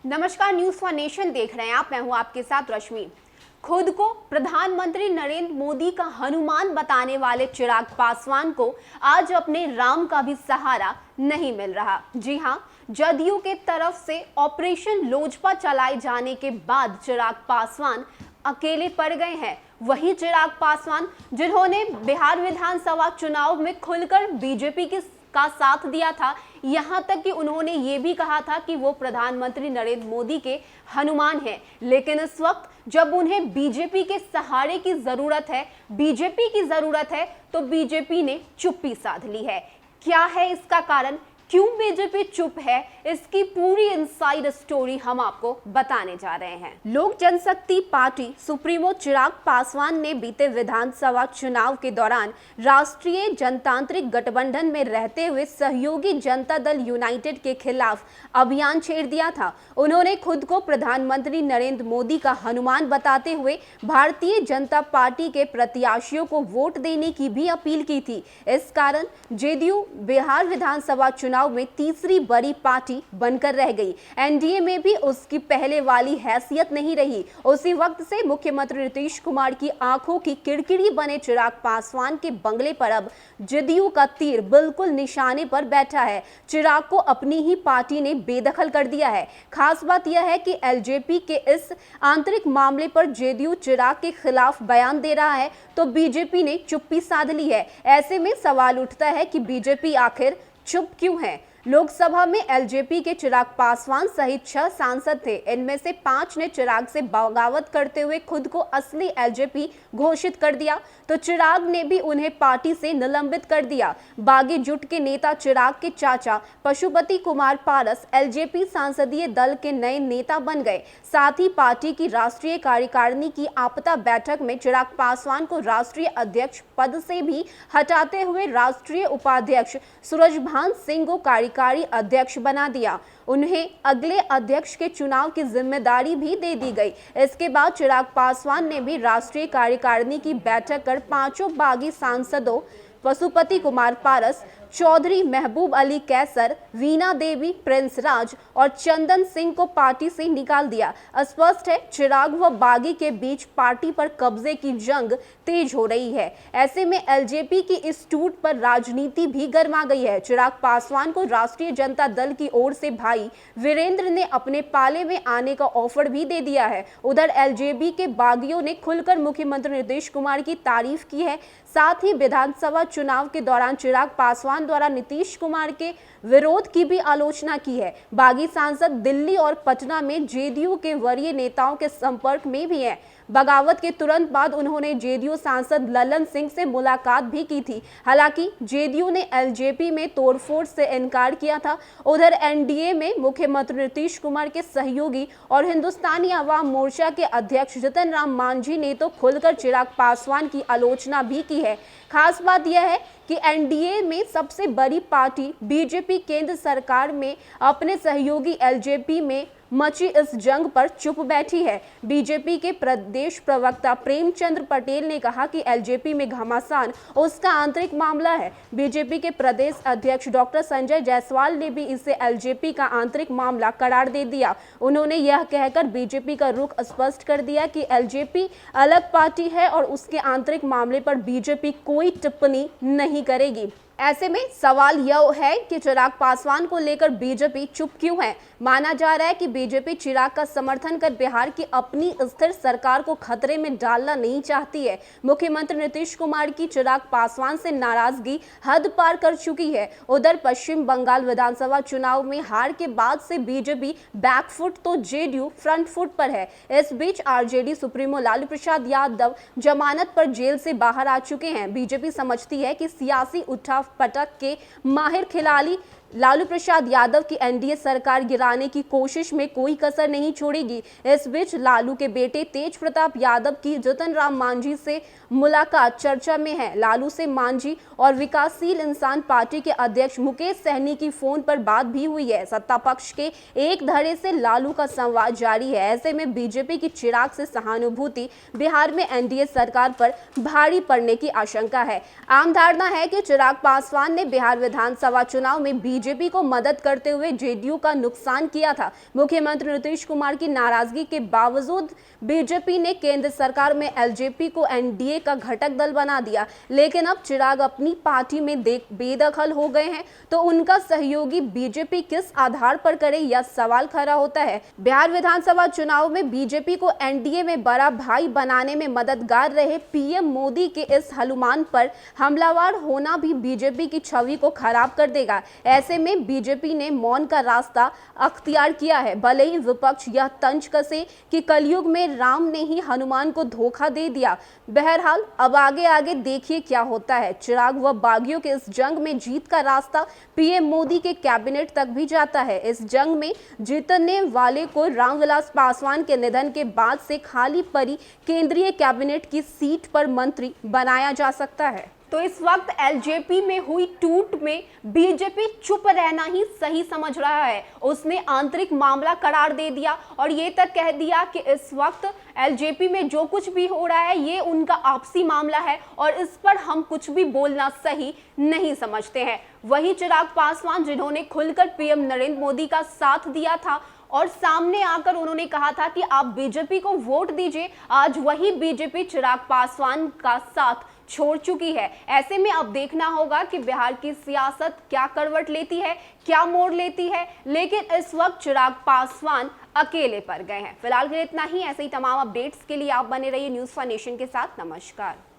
नमस्कार, news for nation देख रहे हैं आप। मैं हूं आपके साथ रश्मि। खुद को प्रधानमंत्री नरेंद्र मोदी का हनुमान बताने वाले चिराग पासवान को आज अपने राम का भी सहारा नहीं मिल रहा। जी हां, जदयू के तरफ से ऑपरेशन लोजपा चलाए जाने के बाद चिराग पासवान अकेले पड़ गए हैं। वही चिराग पासवान जिन्होंने बिहार विधानसभा चुनाव में खुलकर बीजेपी का साथ दिया था, यहां तक कि उन्होंने ये भी कहा था कि वो प्रधानमंत्री नरेंद्र मोदी के हनुमान हैं। लेकिन इस वक्त जब उन्हें बीजेपी के सहारे की जरूरत है, बीजेपी की जरूरत है, तो बीजेपी ने चुप्पी साध ली है। क्या है इसका कारण? क्यों बीजेपी चुप है? इसकी पूरी इनसाइड स्टोरी हम आपको बताने जा रहे हैं। लोक जनशक्ति पार्टी सुप्रीमो चिराग पासवान ने बीते विधानसभा चुनाव के दौरान राष्ट्रीय जनतांत्रिक गठबंधन में रहते हुए सहयोगी जनता दल यूनाइटेड के खिलाफ अभियान छेड़ दिया था। उन्होंने खुद को प्रधानमंत्री नरेंद्र मोदी का हनुमान बताते हुए भारतीय जनता पार्टी के प्रत्याशियों को वोट देने की भी अपील की थी। इस कारण जेडीयू बिहार विधानसभा चुनाव में तीसरी बड़ी पार्टी बनकर रह गई। एनडीए में भी उसकी पहले वाली हैसियत नहीं रही। उसी वक्त से मुख्यमंत्री नीतीश कुमार की आंखों की किरकिरी बने चिराग पासवान के बंगले पर अब जेडीयू का तीर बिल्कुल निशाने पर बैठा है। चिराग को अपनी ही पार्टी ने बेदखल कर दिया है। खास बात यह है कि एलजेपी के इस आंतरिक मामले पर जेडीयू चिराग के खिलाफ बयान दे रहा है, तो बीजेपी ने चुप्पी साध ली है। ऐसे में सवाल उठता है कि बीजेपी आखिर चुप क्यों है? लोकसभा में एलजेपी के चिराग पासवान सहित 6 सांसद थे। इनमें से 5 ने चिराग से बगावत करते हुए खुद को असली एलजेपी घोषित कर दिया, तो चिराग ने भी उन्हें पार्टी से निलंबित कर दिया। बागी जुट के नेता चिराग के चाचा पशुपति कुमार पारस एलजेपी संसदीय दल के नए नेता बन गए। साथ ही पार्टी की राष्ट्रीय कार्यकारिणी की आपदा बैठक में चिराग पासवान को राष्ट्रीय अध्यक्ष पद से भी हटाते हुए राष्ट्रीय उपाध्यक्ष सूरजभान सिंह को कार्यकारी अध्यक्ष बना दिया। उन्हें अगले अध्यक्ष के चुनाव की जिम्मेदारी भी दे दी गई। इसके बाद चिराग पासवान ने भी राष्ट्रीय कार्यकारिणी की बैठक कर 5 बागी सांसदों पशुपति कुमार पारस, चौधरी महबूब अली कैसर, वीणा देवी, प्रिंस राज और चंदन सिंह को पार्टी से निकाल दिया। स्पष्ट है, चिराग व बागी के बीच पार्टी पर कब्जे की जंग तेज हो रही है। ऐसे में एलजेपी की इस टूट पर राजनीति भी गर्मा गई है। चिराग पासवान को राष्ट्रीय जनता दल की ओर से भाई वीरेंद्र ने अपने पाले में आने का ऑफर भी दे दिया है। उधर एलजेपी के बागियों ने खुलकर मुख्यमंत्री नीतीश कुमार की तारीफ की है। साथ ही विधानसभा चुनाव के दौरान चिराग पासवान द्वारा नीतीश कुमार के विरोध की भी आलोचना की है। बागी सांसद दिल्ली और पटना में जेडीयू के वरीय नेताओं के संपर्क में भी हैं। बगावत के तुरंत बाद उन्होंने जेडीयू सांसद ललन सिंह से मुलाकात भी की थी। हालांकि जेडीयू ने एलजेपी में तोड़फोड़ से इनकार किया था। उधर एनडीए में मुख्यमंत्री नीतीश कुमार के सहयोगी और हिंदुस्तानी अवाम मोर्चा के अध्यक्ष जीतन राम मांझी ने तो खुलकर चिराग पासवान की आलोचना भी की है। खास बात यह है कि एनडीए में सबसे बड़ी पार्टी बीजेपी केंद्र सरकार में अपने सहयोगी एलजेपी में मची इस जंग पर चुप बैठी है। बीजेपी के प्रदेश प्रवक्ता प्रेमचंद्र पटेल ने कहा कि एलजेपी में घमासान उसका आंतरिक मामला है। बीजेपी के प्रदेश अध्यक्ष डॉक्टर संजय जायसवाल ने भी इसे एलजेपी का आंतरिक मामला करार दे दिया। उन्होंने यह कहकर बीजेपी का रुख स्पष्ट कर दिया कि एलजेपी अलग पार्टी है और उसके आंतरिक मामले पर बीजेपी कोई टिप्पणी नहीं करेगी। ऐसे में सवाल यह है कि चिराग पासवान को लेकर बीजेपी चुप क्यों है? माना जा रहा है कि बीजेपी चिराग का समर्थन कर बिहार की अपनी स्थिर सरकार को खतरे में डालना नहीं चाहती है। मुख्यमंत्री नीतीश कुमार की चिराग पासवान से नाराजगी हद पार कर चुकी है। उधर पश्चिम बंगाल विधानसभा चुनाव में हार के बाद से बीजेपी बैकफुट तो जेडीयू फ्रंट फुट पर है। इस बीच आरजेडी सुप्रीमो लालू प्रसाद यादव जमानत पर जेल से बाहर आ चुके हैं। बीजेपी समझती है कि सियासी उठा पटक के माहिर खिलाड़ी लालू प्रसाद यादव की एनडीए सरकार गिराने की कोशिश में कोई कसर नहीं छोड़ेगी। इस बीच लालू के बेटे तेज प्रताप यादव की जीतन राम मांझी से मुलाकात चर्चा में है। लालू से मांझी और विकासशील इंसान पार्टी के अध्यक्ष मुकेश सहनी की फोन पर बात भी हुई है। सत्ता पक्ष के एक धड़े से लालू का संवाद जारी है। ऐसे में बीजेपी की चिराग से सहानुभूति बिहार में एनडीए सरकार पर भारी पड़ने की आशंका है। आम धारणा है कि चिराग पासवान ने बिहार विधानसभा चुनाव में बीजेपी को मदद करते हुए जेडीयू का नुकसान किया था। मुख्यमंत्री नीतीश कुमार की नाराजगी के बावजूद बीजेपी ने केंद्र सरकार में एलजेपी को एनडीए का घटक दल बना दिया, लेकिन अब चिराग अपनी पार्टी में बेदखल हो गए हैं, तो उनका सहयोगी बीजेपी किस आधार पर करे, यह सवाल खड़ा होता है। बिहार विधानसभा चुनाव में बीजेपी को एनडीए में बड़ा भाई बनाने में मददगार रहे पीएम मोदी के इस हनुमान पर हमलावर होना भी बीजेपी की छवि को खराब कर देगा। ऐसे में बीजेपी ने मौन का रास्ता अख्तियार किया है। भले ही विपक्ष यह तंज कसे कि कलयुग में राम ने ही हनुमान को धोखा दे दिया, बहरहाल अब आगे आगे देखिए क्या होता है। चिराग व बागियों के इस जंग में जीत का रास्ता पीएम मोदी के कैबिनेट तक भी जाता है। इस जंग में जीतने वाले को रामविलास पासवान के निधन के बाद से खाली पड़ी केंद्रीय कैबिनेट की सीट पर मंत्री बनाया जा सकता है। तो इस वक्त एलजेपी में हुई टूट में बीजेपी चुप रहना ही सही समझ रहा है। उसने आंतरिक मामला करार दे दिया और ये तक कह दिया कि इस वक्त एलजेपी में जो कुछ भी हो रहा है ये उनका आपसी मामला है और इस पर हम कुछ भी बोलना सही नहीं समझते हैं। वही चिराग पासवान, जिन्होंने खुलकर पीएम नरेंद्र मोदी का साथ दिया था और सामने आकर उन्होंने कहा था कि आप बीजेपी को वोट दीजिए, आज वही बीजेपी चिराग पासवान का साथ छोड़ चुकी है। ऐसे में अब देखना होगा कि बिहार की सियासत क्या करवट लेती है, क्या मोड़ लेती है, लेकिन इस वक्त चिराग पासवान अकेले पड़ गए हैं। फिलहाल के लिए इतना ही। ऐसे ही तमाम अपडेट्स के लिए आप बने रहिए न्यूज़ फॉर नेशन के साथ। नमस्कार।